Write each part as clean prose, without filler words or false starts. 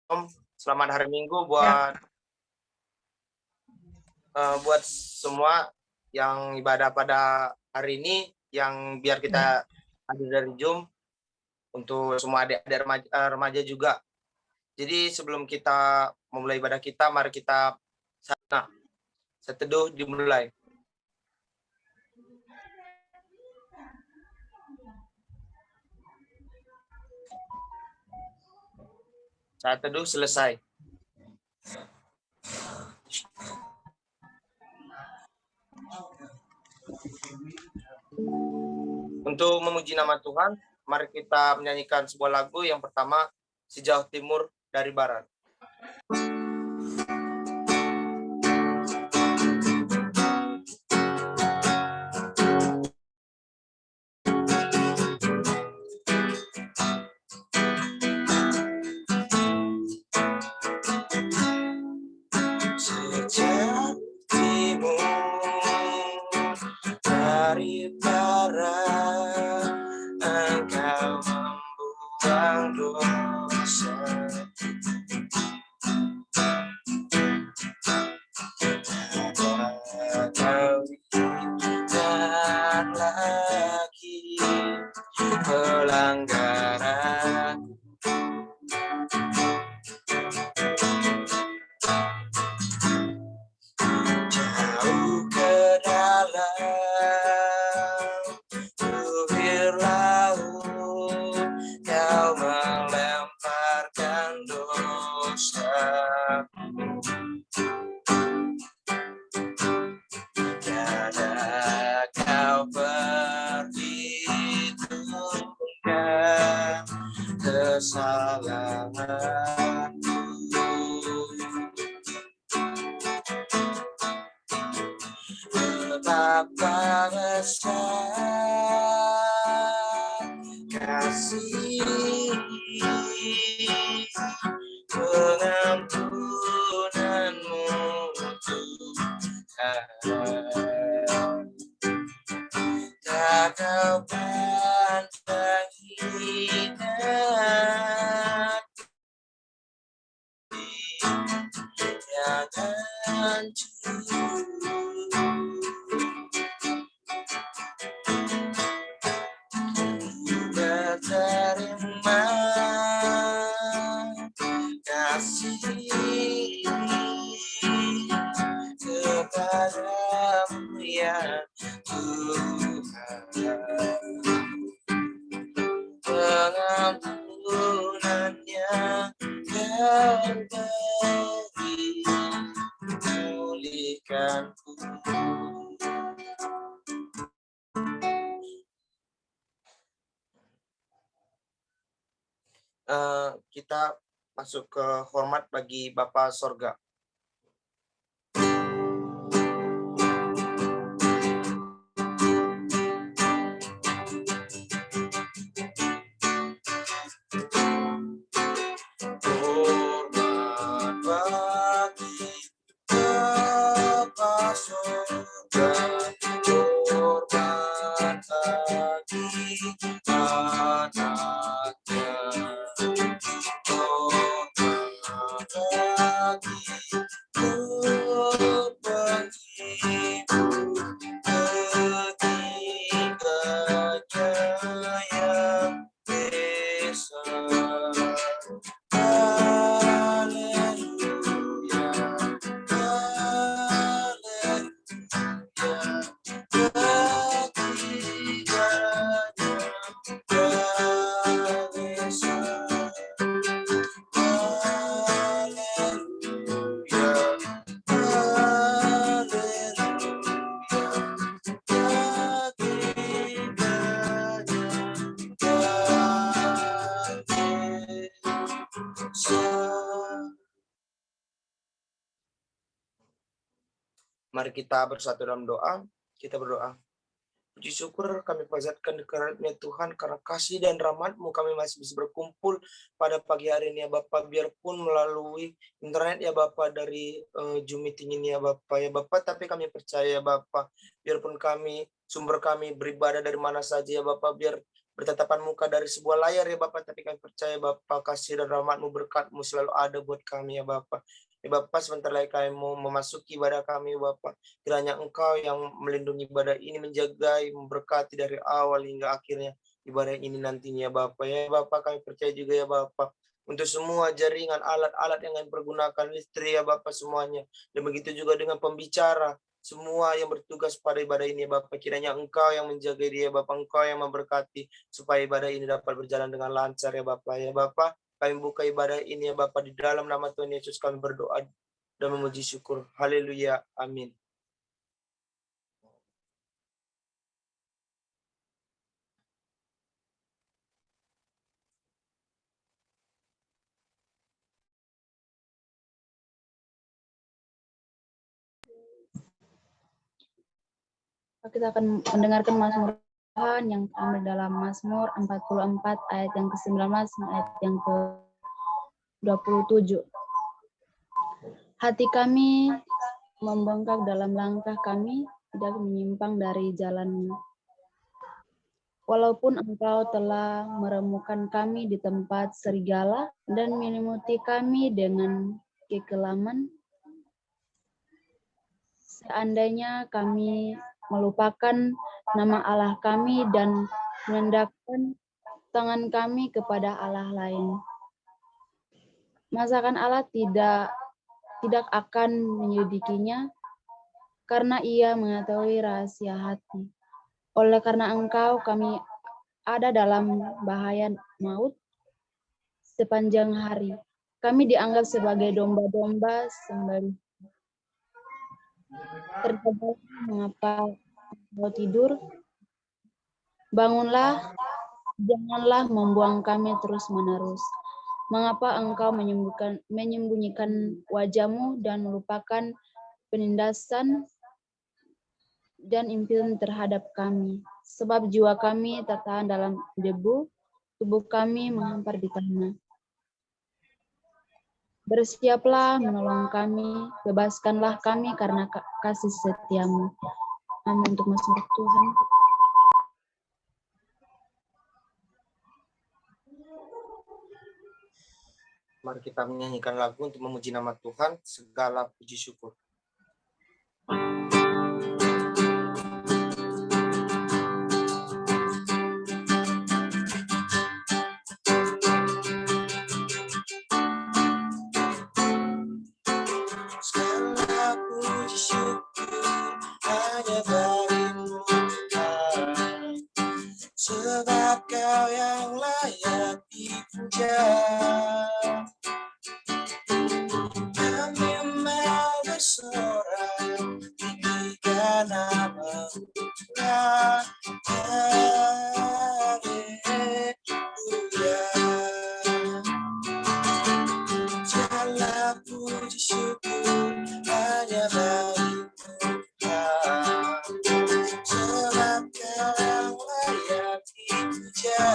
Om. Selamat hari Minggu Ya, buat semua yang ibadah pada hari ini, yang biar ya. kita hadir dari Zoom untuk semua adik-adik remaja juga. Jadi sebelum kita memulai ibadah kita, mari kita seteduh dimulai. Saat teduh selesai. Untuk memuji nama Tuhan, mari kita menyanyikan sebuah lagu. Yang pertama, Sejauh Timur dari Barat. Sejauh timur dari barat, engkau membuang dosa. Kau ingat lagi pelanggaran. Jauh ke dalam bibir laut, kau melemparkan dosa. Tiada kau perhitungkan kesalahanku. Betapa besar kasih pengampunanmu, Tuhan. Tak kau pandang ingat, jangan berterima kasih kepadamu ya Tuhan. Pengampunannya yang beri pulihkanku. Kita masuk ke hormat bagi Bapa Sorga. Hormat bagi Bapa Sorga, hormat bagi anaknya, hormat bagi penghibur ketiganya yang besar. Haleluya, haleluya, ketiganya yang besar. Haleluya, haleluya, ketiganya yang besar. Mari kita bersatu dalam doa. Kita berdoa. Puji syukur kami panjatkan dikarenanya Tuhan, karena kasih dan rahmat-Mu kami masih bisa berkumpul pada pagi hari ini ya Bapak, biarpun melalui internet ya Bapak, dari Zoom meeting ini ya Bapak ya Bapak, tapi kami percaya ya Bapak, biarpun kami sumber kami beribadah dari mana saja ya Bapak, bertatapan muka dari sebuah layar ya Bapa, tapi kami percaya Bapa kasih dan rahmat-Mu, berkat-Mu selalu ada buat kami ya Bapa. Ya Bapa, sebentar lagi kami mau memasuki ibadah kami Bapa. Kiranya Engkau yang melindungi ibadah ini, menjaga, memberkati dari awal hingga akhirnya ibadah ini nantinya Bapa. Ya Bapa, kami percaya juga ya Bapa, untuk semua jaringan alat-alat yang kami pergunakan, listrik ya Bapa semuanya. Dan begitu juga dengan pembicara, semua yang bertugas pada ibadah ini ya Bapak, kiranya Engkau yang menjaga dia Bapak, Engkau yang memberkati supaya ibadah ini dapat berjalan dengan lancar ya Bapak. Ya Bapak, kami buka ibadah ini ya Bapak, di dalam nama Tuhan Yesus kami berdoa dan memuji syukur. Haleluya. Amin. Kita akan mendengarkan Mazmur Tuhan yang terambil dalam Mazmur 44 ayat yang ke-19 dan ayat yang ke-27. Hati kami membengkak dalam langkah kami, tidak menyimpang dari jalan-Mu. Walaupun Engkau telah meremukkan kami di tempat serigala dan menyelimuti kami dengan kekelaman, seandainya kami melupakan nama Allah kami dan menendakkan tangan kami kepada Allah lain, masakan Allah tidak akan menyelidikinya, karena Ia mengetahui rahasia hati. Oleh karena Engkau, kami ada dalam bahaya maut sepanjang hari. Kami dianggap sebagai domba-domba sembelih. Terkadang mengapa Engkau tidur? Bangunlah, janganlah membuang kami terus-menerus. Mengapa Engkau menyembunyikan wajah-Mu dan melupakan penindasan dan impian terhadap kami? Sebab jiwa kami tertahan dalam debu, tubuh kami menghampar di tanah. Bersiaplah menolong kami, bebaskanlah kami karena kasih setia-Mu. Amin. Untuk Mazmur Tuhan. Mari kita menyanyikan lagu untuk memuji nama Tuhan, segala puji syukur. Segala puji syukur hanya bagi-Mu Tuhan, sebab Kau yang layak dipuja. Kami mau bersorak tinggikan nama-Mu Tuhan. Haleluya. Segala puji syukur hanya bagi-Mu Tuhan, sebab Kau yang layak dipuja.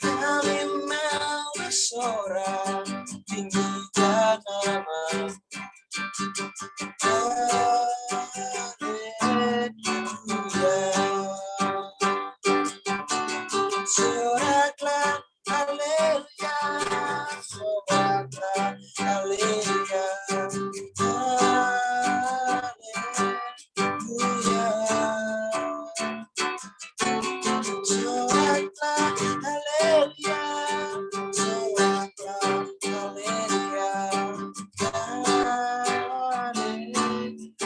Kami mau bersorak tinggikan nama-Mu. Haleluya. Soraklah, haleluya. Soraklah, haleluya. Haleluya. Soraklah, haleluya. Soraklah, haleluya.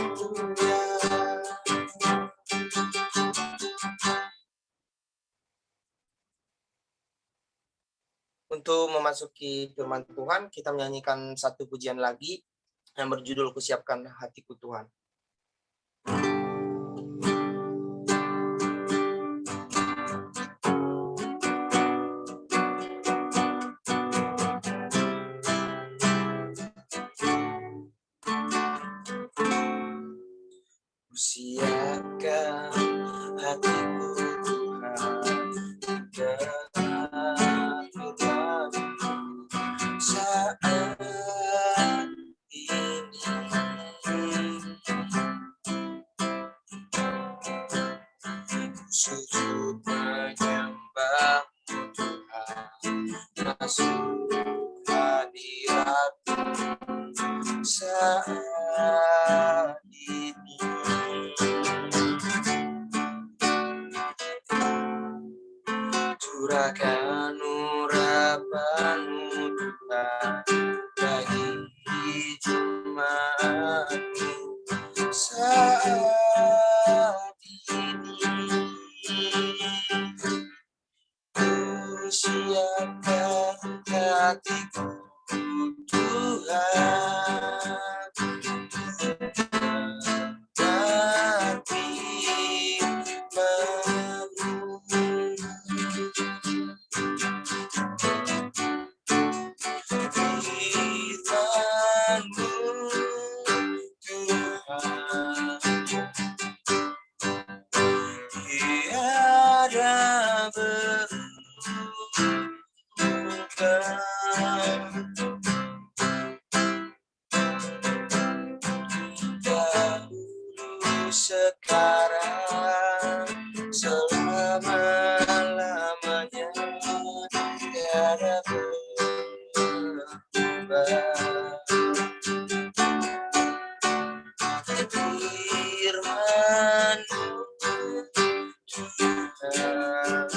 Untuk memasuki firman Tuhan, kita menyanyikan satu pujian lagi yang berjudul Kusiapkan Hatiku Tuhan. Kusiapkan hatiku Tuhan, dengan firman-Mu saat ini. masuk hadirat saat ini. Curahkan urapan-Mu Tuhan bagi jemaat-Mu saat ini. Siapkan hatiku Tuhan, tapi firman-Mu Tuhan, tiada dahulu sekarang selama-lamanya tiada berubah. Firman-Mu Tuhan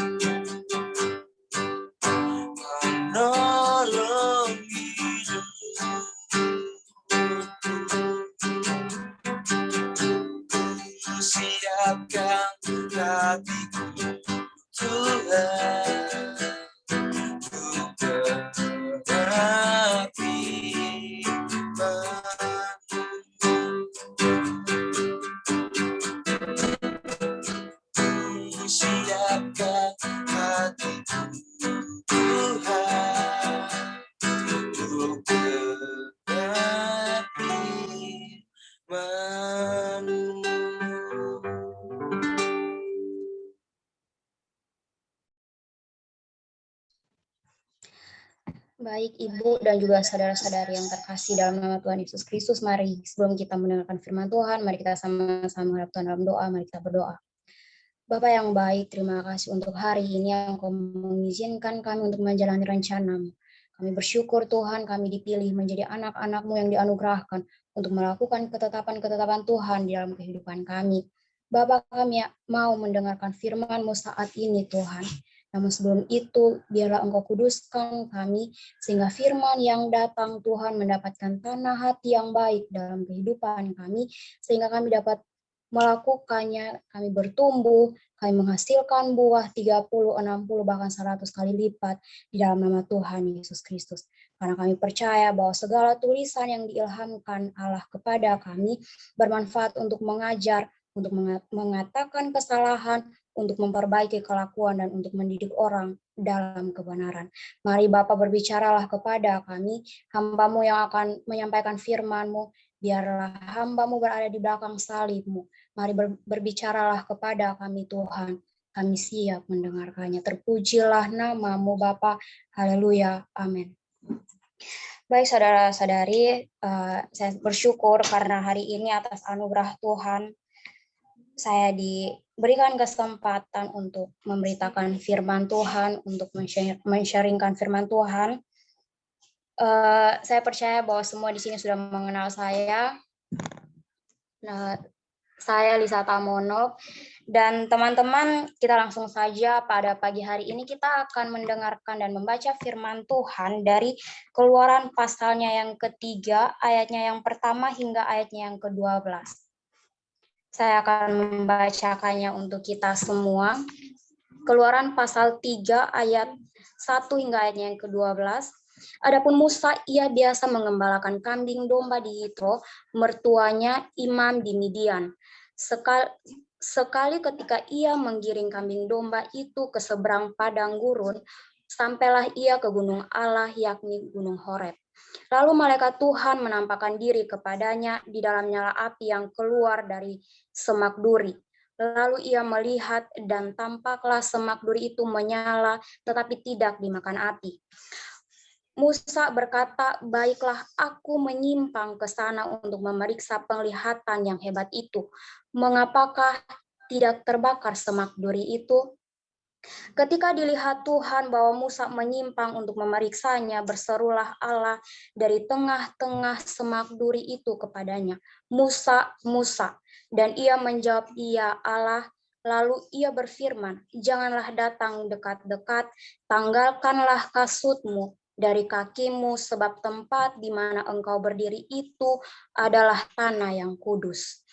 menolong hidupku. Siapkan hatiku Tuhan, untuk menepi firman-Mu. Siapkan hatiku Tuhan, untuk menepi firman-Mu. Baik Ibu dan juga saudara-saudari yang terkasih dalam nama Tuhan Yesus Kristus, mari sebelum kita mendengarkan firman Tuhan, mari kita sama-sama menghadap Tuhan dalam doa, mari kita berdoa. Bapa yang baik, terima kasih untuk hari ini yang Kau mengizinkan kami untuk menjalani rencana-Mu. Kami bersyukur Tuhan, kami dipilih menjadi anak-anak-Mu yang dianugerahkan untuk melakukan ketetapan-ketetapan Tuhan di dalam kehidupan kami. Bapa, kami mau mendengarkan firman-Mu saat ini Tuhan. Namun sebelum itu, biarlah Engkau kuduskan kami, sehingga firman yang datang Tuhan mendapatkan tanah hati yang baik dalam kehidupan kami, sehingga kami dapat melakukannya, kami bertumbuh, kami menghasilkan buah 30, 60, bahkan 100 kali lipat di dalam nama Tuhan Yesus Kristus. Karena kami percaya bahwa segala tulisan yang diilhamkan Allah kepada kami bermanfaat untuk mengajar, untuk mengatakan kesalahan, untuk memperbaiki kelakuan, dan untuk mendidik orang dalam kebenaran. Mari Bapa berbicaralah kepada kami, hamba-Mu yang akan menyampaikan firman-Mu, biarlah hamba-Mu berada di belakang salib-Mu. Mari berbicaralah kepada kami Tuhan, kami siap mendengarkannya. Terpujilah nama-Mu Bapa, haleluya, amin. Baik saudara-saudari, saya bersyukur karena hari ini atas anugerah Tuhan, saya diberikan kesempatan untuk memberitakan firman Tuhan, untuk men-sharingkan firman Tuhan. Saya percaya bahwa semua di sini sudah mengenal saya. Nah, saya Lisa Tamono, dan teman-teman, kita langsung saja pada pagi hari ini kita akan mendengarkan dan membaca firman Tuhan dari Keluaran pasalnya yang ketiga, ayatnya yang pertama hingga ayatnya yang ke-12. Saya akan membacakannya untuk kita semua. Keluaran pasal 3 ayat 1 hingga ayatnya yang ke-12. Adapun Musa, ia biasa mengembalakan kambing domba di Yitro, mertuanya imam di Midian. Sekali ketika ia menggiring kambing domba itu ke seberang padang gurun, sampailah ia ke gunung Allah, yakni gunung Horeb. Lalu malaikat Tuhan menampakkan diri kepadanya di dalam nyala api yang keluar dari semak duri. Lalu ia melihat, dan tampaklah semak duri itu menyala, tetapi tidak dimakan api. Musa berkata, baiklah, aku menyimpang ke sana untuk memeriksa penglihatan yang hebat itu. Mengapakah tidak terbakar semak duri itu? Ketika dilihat Tuhan bahwa Musa menyimpang untuk memeriksanya, berserulah Allah dari tengah-tengah semak duri itu kepadanya, "Musa, Musa." Dan ia menjawab, "Iya Allah." Lalu ia berfirman, "Janganlah datang dekat-dekat, tanggalkanlah kasutmu dari kakimu, sebab tempat di mana engkau berdiri itu adalah tanah yang kudus."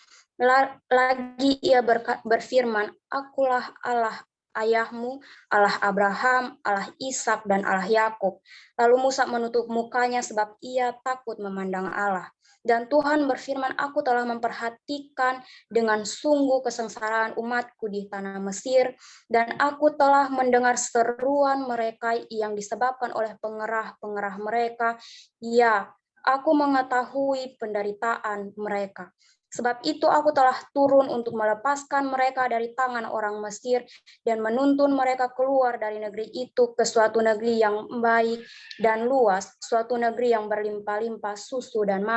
Lagi ia berfirman, "Akulah Allah ayahmu, Allah Abraham, Allah Ishak, dan Allah Yakub." Lalu Musa menutup mukanya sebab ia takut memandang Allah. Dan Tuhan berfirman, "Aku telah memperhatikan dengan sungguh kesengsaraan umatku di tanah Mesir, dan aku telah mendengar seruan mereka yang disebabkan oleh pengerah-pengerah mereka. Ya, aku mengetahui penderitaan mereka. Sebab itu aku telah turun untuk melepaskan mereka dari tangan orang Mesir dan menuntun mereka keluar dari negeri itu ke suatu negeri yang baik dan luas, suatu negeri yang berlimpah-limpah susu dan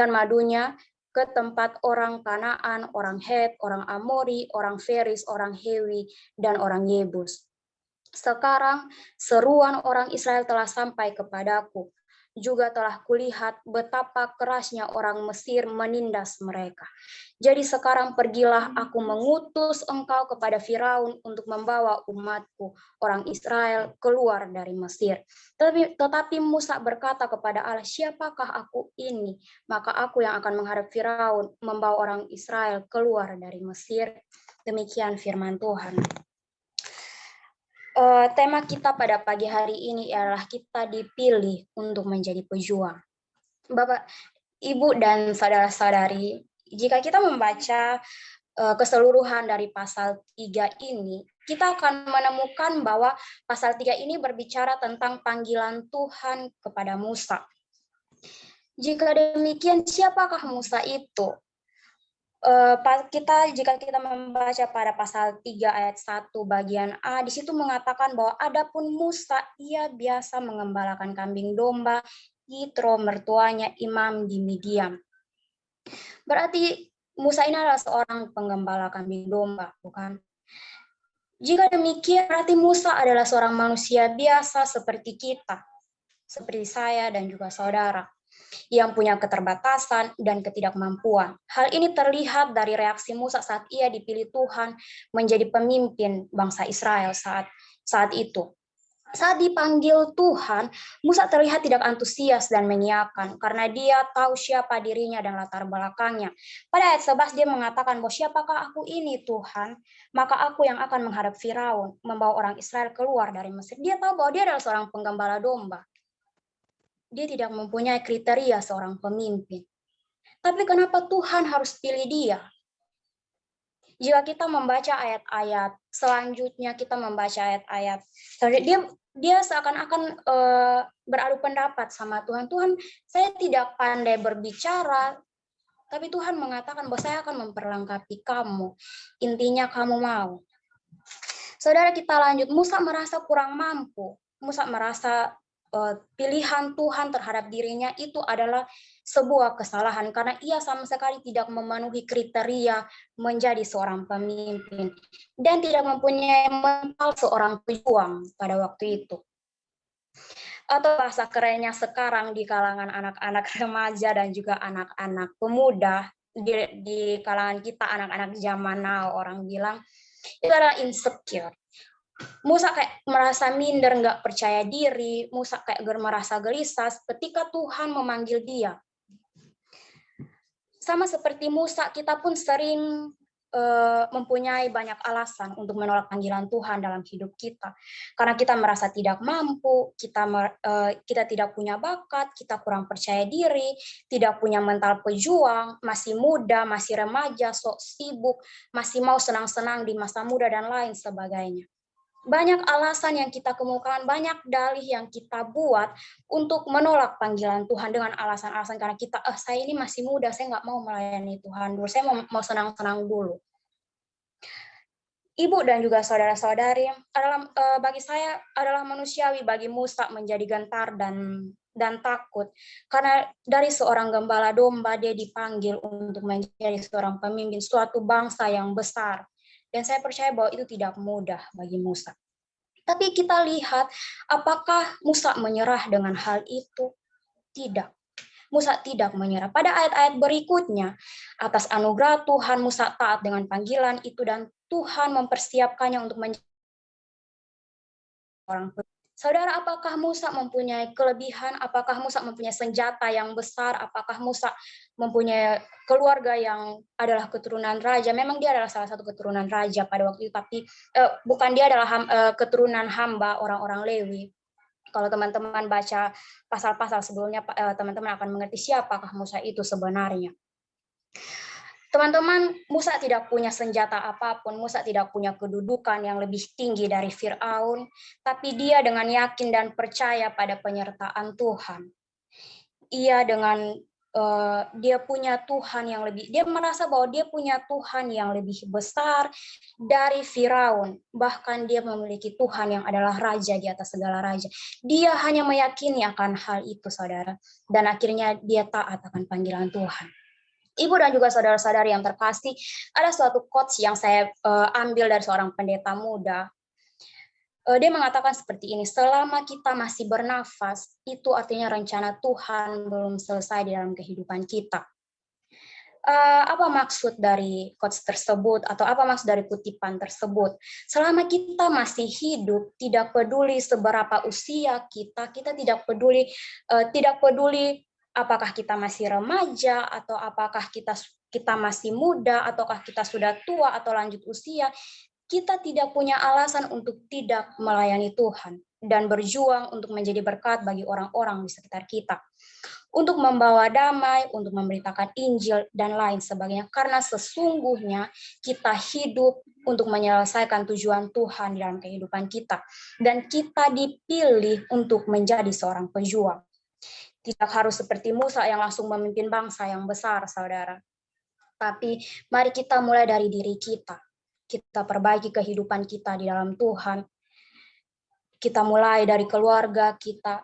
madunya, ke tempat orang Kanaan, orang Het, orang Amori, orang Feris, orang Hewi, dan orang Yebus. Sekarang seruan orang Israel telah sampai kepadaku. Juga telah kulihat betapa kerasnya orang Mesir menindas mereka. Jadi sekarang pergilah, aku mengutus engkau kepada Firaun untuk membawa umatku, orang Israel, keluar dari Mesir. Tetapi Musa berkata kepada Allah, "Siapakah aku ini? Maka aku yang akan menghadap Firaun, membawa orang Israel keluar dari Mesir." Demikian firman Tuhan. Tema kita pada pagi hari ini adalah kita dipilih untuk menjadi pejuang. Bapak, Ibu, dan saudara-saudari, jika kita membaca keseluruhan dari pasal 3 ini, kita akan menemukan bahwa pasal 3 ini berbicara tentang panggilan Tuhan kepada Musa. Jika demikian, siapakah Musa itu? Jika kita membaca pada pasal 3 ayat 1 bagian A, di situ mengatakan bahwa adapun Musa, ia biasa mengembalakan kambing domba, Yitro mertuanya imam di Midian. Berarti Musa ini adalah seorang penggembala kambing domba, bukan? Jika demikian, berarti Musa adalah seorang manusia biasa seperti kita, seperti saya dan juga saudara, yang punya keterbatasan dan ketidakmampuan. Hal ini terlihat dari reaksi Musa saat ia dipilih Tuhan menjadi pemimpin bangsa Israel saat itu. Saat dipanggil Tuhan, Musa terlihat tidak antusias dan mengiyakan karena dia tahu siapa dirinya dan latar belakangnya. Pada ayat 11 dia mengatakan bahwa siapakah aku ini Tuhan? Maka aku yang akan menghadap Firaun, membawa orang Israel keluar dari Mesir. Dia tahu bahwa dia adalah seorang penggembala domba. Dia tidak mempunyai kriteria seorang pemimpin. Tapi kenapa Tuhan harus pilih dia? Jika kita membaca ayat-ayat selanjutnya, kita membaca ayat-ayat, dia seakan-akan beradu pendapat sama Tuhan. Tuhan, saya tidak pandai berbicara, tapi Tuhan mengatakan bahwa saya akan memperlengkapi kamu. Intinya kamu mau. Saudara, kita lanjut. Musa merasa kurang mampu. Musa merasa pilihan Tuhan terhadap dirinya itu adalah sebuah kesalahan karena ia sama sekali tidak memenuhi kriteria menjadi seorang pemimpin dan tidak mempunyai mental seorang pejuang pada waktu itu. Atau bahasa kerennya sekarang di kalangan anak-anak remaja dan juga anak-anak pemuda, di kalangan kita anak-anak zaman now, orang bilang itu adalah insecure. Musa kayak merasa minder, nggak percaya diri. Musa kayak merasa gelisah ketika Tuhan memanggil dia. Sama seperti Musa, kita pun sering mempunyai banyak alasan untuk menolak panggilan Tuhan dalam hidup kita. Karena kita merasa tidak mampu, kita tidak punya bakat, kita kurang percaya diri, tidak punya mental pejuang, masih muda, masih remaja, sok sibuk, masih mau senang-senang di masa muda, dan lain sebagainya. Banyak alasan yang kita kemukakan, banyak dalih yang kita buat untuk menolak panggilan Tuhan dengan alasan-alasan karena kita, saya ini masih muda, saya nggak mau melayani Tuhan dulu, saya mau senang-senang dulu. Ibu dan juga saudara-saudari, bagi saya adalah manusiawi bagi Musa menjadi gentar dan takut karena dari seorang gembala domba dia dipanggil untuk menjadi seorang pemimpin suatu bangsa yang besar Dan saya percaya bahwa itu tidak mudah bagi Musa. Tapi kita lihat, apakah Musa menyerah dengan hal itu? Tidak. Musa tidak menyerah. Pada ayat-ayat berikutnya, atas anugerah Tuhan, Musa taat dengan panggilan itu dan Tuhan mempersiapkannya untuk menjadi orang. Saudara, apakah Musa mempunyai kelebihan? Apakah Musa mempunyai senjata yang besar? Apakah Musa mempunyai keluarga yang adalah keturunan raja? Memang dia adalah salah satu keturunan raja pada waktu itu, tapi bukan dia adalah keturunan hamba orang-orang Lewi. Kalau teman-teman baca pasal-pasal sebelumnya, teman-teman akan mengerti siapakah Musa itu sebenarnya. Teman-teman, Musa tidak punya senjata apapun, Musa tidak punya kedudukan yang lebih tinggi dari Firaun, tapi dia dengan yakin dan percaya pada penyertaan Tuhan. Ia dengan dia punya Tuhan yang lebih, dia merasa bahwa dia punya Tuhan yang lebih besar dari Firaun. Bahkan dia memiliki Tuhan yang adalah raja di atas segala raja. Dia hanya meyakini akan hal itu, saudara. Dan akhirnya dia taat akan panggilan Tuhan. Ibu dan juga saudara-saudari yang terkasih, ada suatu quotes yang saya ambil dari seorang pendeta muda. Dia mengatakan seperti ini, selama kita masih bernafas, itu artinya rencana Tuhan belum selesai di dalam kehidupan kita. Apa maksud dari quotes tersebut atau apa maksud dari kutipan tersebut? Selama kita masih hidup, tidak peduli seberapa usia kita tidak peduli apakah kita masih remaja atau apakah kita masih muda ataukah kita sudah tua atau lanjut usia, kita tidak punya alasan untuk tidak melayani Tuhan dan berjuang untuk menjadi berkat bagi orang-orang di sekitar kita. Untuk membawa damai, untuk memberitakan Injil, dan lain sebagainya. Karena sesungguhnya kita hidup untuk menyelesaikan tujuan Tuhan dalam kehidupan kita. Dan kita dipilih untuk menjadi seorang pejuang. Tidak harus seperti Musa yang langsung memimpin bangsa yang besar, saudara. Tapi mari kita mulai dari diri kita. Kita perbaiki kehidupan kita di dalam Tuhan. Kita mulai dari keluarga kita.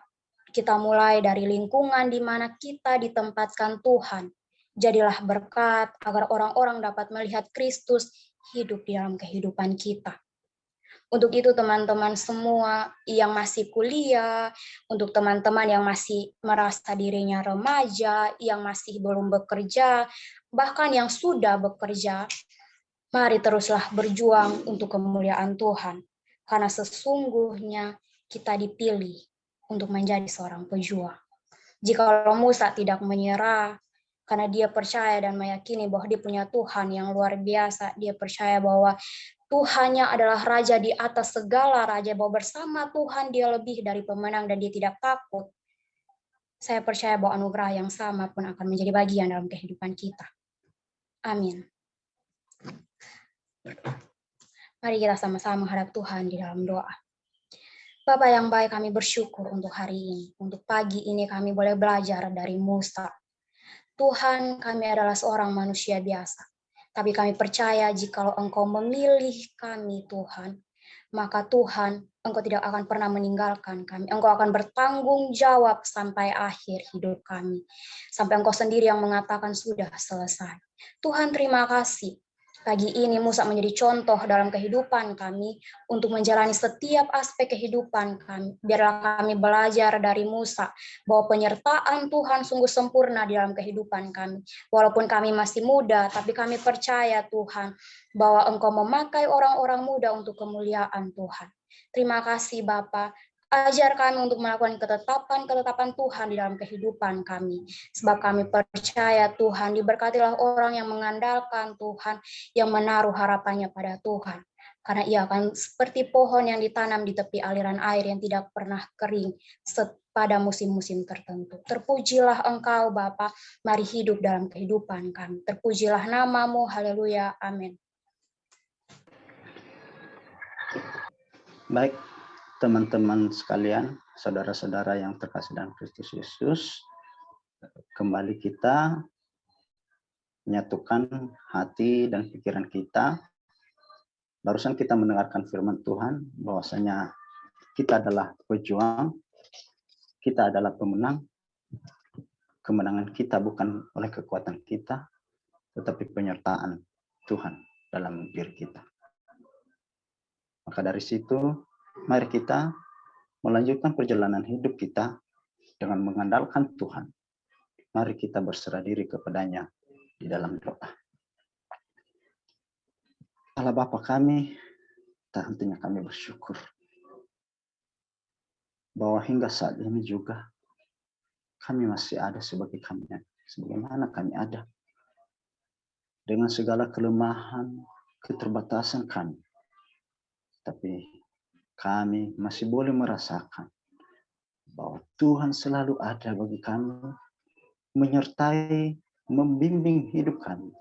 Kita mulai dari lingkungan di mana kita ditempatkan Tuhan. Jadilah berkat agar orang-orang dapat melihat Kristus hidup di dalam kehidupan kita. Untuk itu teman-teman semua yang masih kuliah, untuk teman-teman yang masih merasa dirinya remaja, yang masih belum bekerja, bahkan yang sudah bekerja, mari teruslah berjuang untuk kemuliaan Tuhan. Karena sesungguhnya kita dipilih untuk menjadi seorang pejuang. Jika Musa tidak menyerah, karena dia percaya dan meyakini bahwa dia punya Tuhan yang luar biasa, dia percaya bahwa Tuhannya adalah raja di atas segala raja, bahwa bersama Tuhan dia lebih dari pemenang dan dia tidak takut. Saya percaya bahwa anugerah yang sama pun akan menjadi bagian dalam kehidupan kita. Amin. Mari kita sama-sama menghadap Tuhan di dalam doa. Bapa yang baik, kami bersyukur untuk hari ini. Untuk pagi ini kami boleh belajar dari Musa. Tuhan, kami adalah seorang manusia biasa. Tapi kami percaya jikalau Engkau memilih kami, Tuhan, maka Tuhan, Engkau tidak akan pernah meninggalkan kami. Engkau akan bertanggung jawab sampai akhir hidup kami. Sampai Engkau sendiri yang mengatakan sudah selesai. Tuhan, terima kasih. Pagi ini Musa menjadi contoh dalam kehidupan kami untuk menjalani setiap aspek kehidupan kami. Biarlah kami belajar dari Musa bahwa penyertaan Tuhan sungguh sempurna di dalam kehidupan kami. Walaupun kami masih muda, tapi kami percaya Tuhan bahwa Engkau memakai orang-orang muda untuk kemuliaan Tuhan. Terima kasih Bapa. Ajar kami untuk melakukan ketetapan-ketetapan Tuhan di dalam kehidupan kami. Sebab kami percaya Tuhan, diberkatilah orang yang mengandalkan Tuhan, yang menaruh harapannya pada Tuhan. Karena ia akan seperti pohon yang ditanam di tepi aliran air yang tidak pernah kering pada musim-musim tertentu. Terpujilah Engkau Bapa, mari hidup dalam kehidupan kami. Terpujilah namamu, haleluya, amin. Baik, teman-teman sekalian, saudara-saudara yang terkasih dalam Kristus Yesus, kembali kita menyatukan hati dan pikiran kita. Barusan kita mendengarkan firman Tuhan, bahwasanya kita adalah pejuang, kita adalah pemenang. Kemenangan kita bukan oleh kekuatan kita, tetapi penyertaan Tuhan dalam diri kita. Maka dari situ, mari kita melanjutkan perjalanan hidup kita dengan mengandalkan Tuhan. Mari kita berserah diri kepadanya di dalam doa. Allah Bapa kami, tak hentinya kami bersyukur bahwa hingga saat ini juga kami masih ada sebagaimana kami ada. Dengan segala kelemahan, keterbatasan kami. Tapi kami masih boleh merasakan bahwa Tuhan selalu ada bagi kami, menyertai, membimbing hidup kami,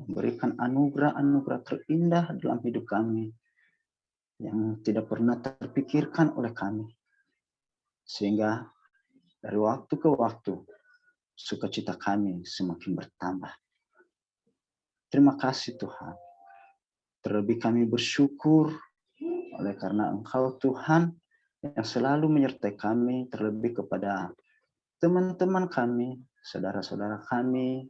memberikan anugerah-anugerah terindah dalam hidup kami yang tidak pernah terpikirkan oleh kami. Sehingga dari waktu ke waktu, sukacita kami semakin bertambah. Terima kasih Tuhan. Terlebih kami bersyukur oleh karena Engkau Tuhan yang selalu menyertai kami, terlebih kepada teman-teman kami, saudara-saudara kami,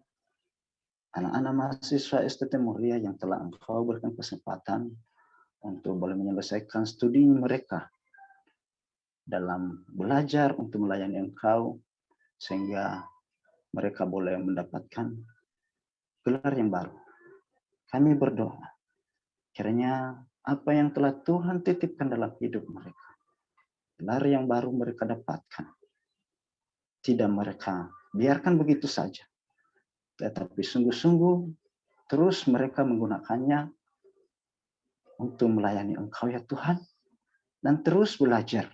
anak-anak mahasiswa STT Muria yang telah Engkau berikan kesempatan untuk boleh menyelesaikan studi mereka dalam belajar untuk melayani Engkau, sehingga mereka boleh mendapatkan gelar yang baru. Kami berdoa, kiranya apa yang telah Tuhan titipkan dalam hidup mereka, gelar yang baru mereka dapatkan, tidak mereka biarkan begitu saja, tetapi sungguh-sungguh terus mereka menggunakannya untuk melayani Engkau ya Tuhan, dan terus belajar,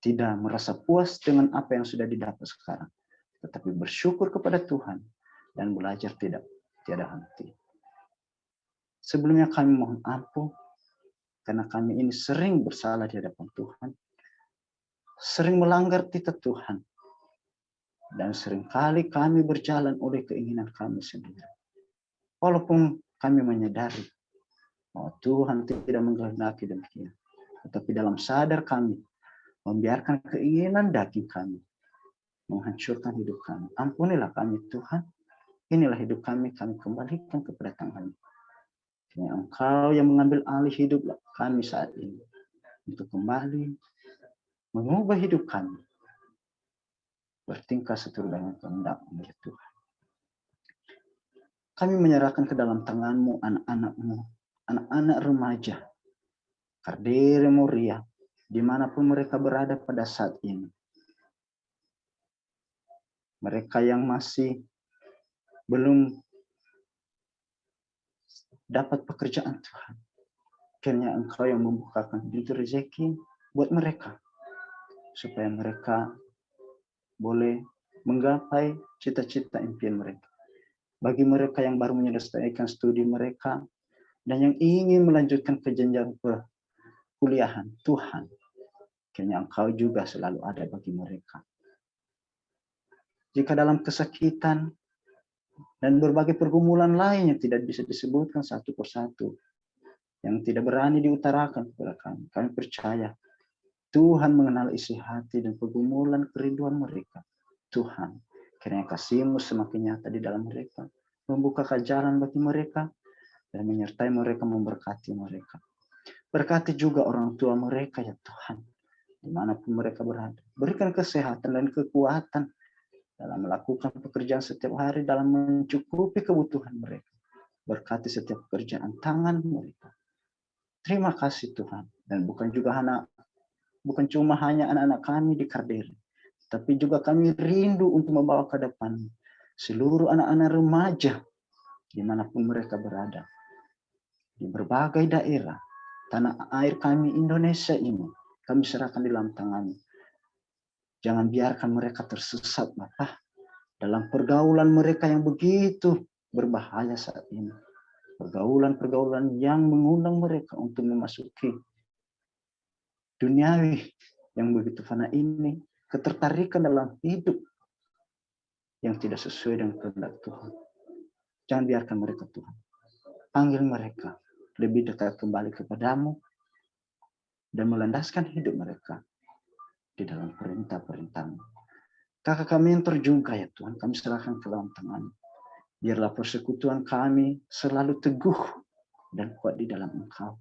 tidak merasa puas dengan apa yang sudah didapat sekarang, tetapi bersyukur kepada Tuhan dan belajar tiada henti. Sebelumnya kami mohon ampun karena kami ini sering bersalah di hadapan Tuhan, sering melanggar titah Tuhan, dan seringkali kami berjalan oleh keinginan kami sendiri. Walaupun kami menyadari bahwa Tuhan tidak menghendaki demikian, tetapi dalam sadar kami membiarkan keinginan daging kami menghancurkan hidup kami. Ampunilah kami Tuhan, inilah hidup kami kembalikan kepada tangan-Mu. Hanya Engkau yang mengambil alih hidup kami saat ini untuk kembali mengubah hidup kami bertingkah seturut dengan kehendak-Mu ya Tuhan. Kami menyerahkan ke dalam tangan-Mu anak-anak-Mu, anak-anak remaja, Kardere Muria, dimanapun mereka berada pada saat ini. Mereka yang masih belum dapat pekerjaan Tuhan, kiranya Engkau yang membukakan pintu rezeki buat mereka, supaya mereka boleh menggapai cita-cita impian mereka. Bagi mereka yang baru menyelesaikan studi mereka dan yang ingin melanjutkan ke jenjang perkuliahan, Tuhan, kiranya Engkau juga selalu ada bagi mereka. Jika dalam kesakitan dan berbagai pergumulan lain yang tidak bisa disebutkan satu persatu, yang tidak berani diutarakan kepada kami, kami percaya Tuhan mengenal isi hati dan pergumulan kerinduan mereka. Tuhan, kiranya kasih-Mu semakin nyata di dalam mereka, membukakan jalan bagi mereka, dan menyertai mereka, memberkati mereka. Berkati juga orang tua mereka ya Tuhan, dimanapun mereka berada. Berikan kesehatan dan kekuatan dalam melakukan pekerjaan setiap hari, dalam mencukupi kebutuhan mereka. Berkati setiap pekerjaan tangan mereka. Terima kasih Tuhan. Dan bukan cuma hanya anak-anak kami di Kardere, tapi juga kami rindu untuk membawa ke depan seluruh anak-anak remaja dimanapun mereka berada. Di berbagai daerah, tanah air kami Indonesia ini, kami serahkan di dalam tangan. Jangan biarkan mereka tersesat, Bapak, dalam pergaulan mereka yang begitu berbahaya saat ini. Pergaulan-pergaulan yang mengundang mereka untuk memasuki duniawi yang begitu fana ini, ketertarikan dalam hidup yang tidak sesuai dengan kehendak Tuhan. Jangan biarkan mereka Tuhan. Panggil mereka lebih dekat kembali kepadamu dan melandaskan hidup mereka di dalam perintah-perintah-Mu. Kakak kami yang terjungkah ya Tuhan, kami serahkan ke dalam tangan. Biarlah persekutuan kami selalu teguh dan kuat di dalam Engkau.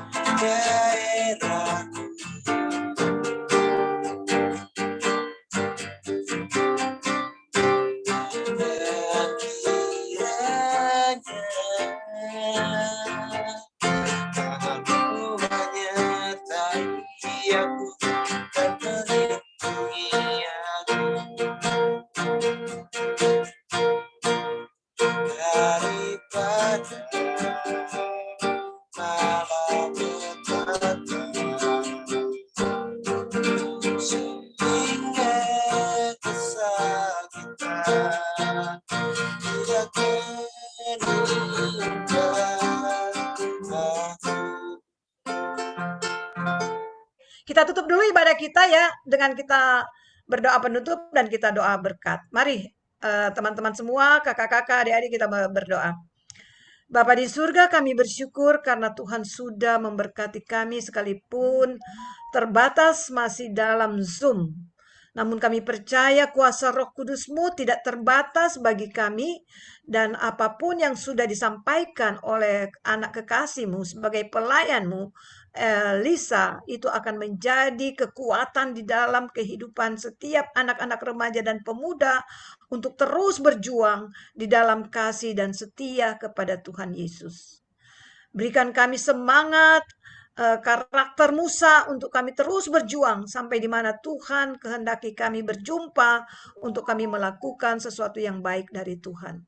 kita tutup dulu ibadah kita ya dengan kita berdoa penutup dan kita doa berkat. Mari teman-teman semua, kakak-kakak, adik-adik, kita berdoa. Bapa di surga, kami bersyukur karena Tuhan sudah memberkati kami sekalipun terbatas masih dalam Zoom. Namun kami percaya kuasa Roh Kudus-Mu tidak terbatas bagi kami, dan apapun yang sudah disampaikan oleh anak kekasih-Mu sebagai pelayan-Mu, Lisa, itu akan menjadi kekuatan di dalam kehidupan setiap anak-anak remaja dan pemuda untuk terus berjuang di dalam kasih dan setia kepada Tuhan Yesus. Berikan kami semangat, karakter Musa untuk kami terus berjuang sampai di mana Tuhan kehendaki kami berjumpa untuk kami melakukan sesuatu yang baik dari Tuhan.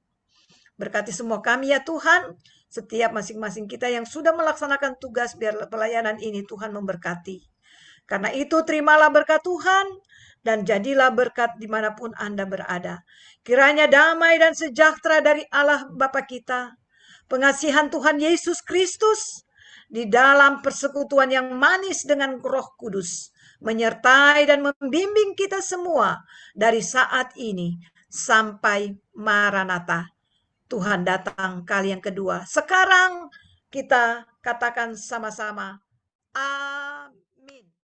Berkati semua kami ya Tuhan, setiap masing-masing kita yang sudah melaksanakan tugas biar pelayanan ini Tuhan memberkati. Karena itu terimalah berkat Tuhan dan jadilah berkat dimanapun Anda berada. Kiranya damai dan sejahtera dari Allah Bapa kita, pengasihan Tuhan Yesus Kristus, di dalam persekutuan yang manis dengan Roh Kudus, menyertai dan membimbing kita semua dari saat ini sampai Maranatha. Tuhan datang kali yang kedua. Sekarang kita katakan sama-sama,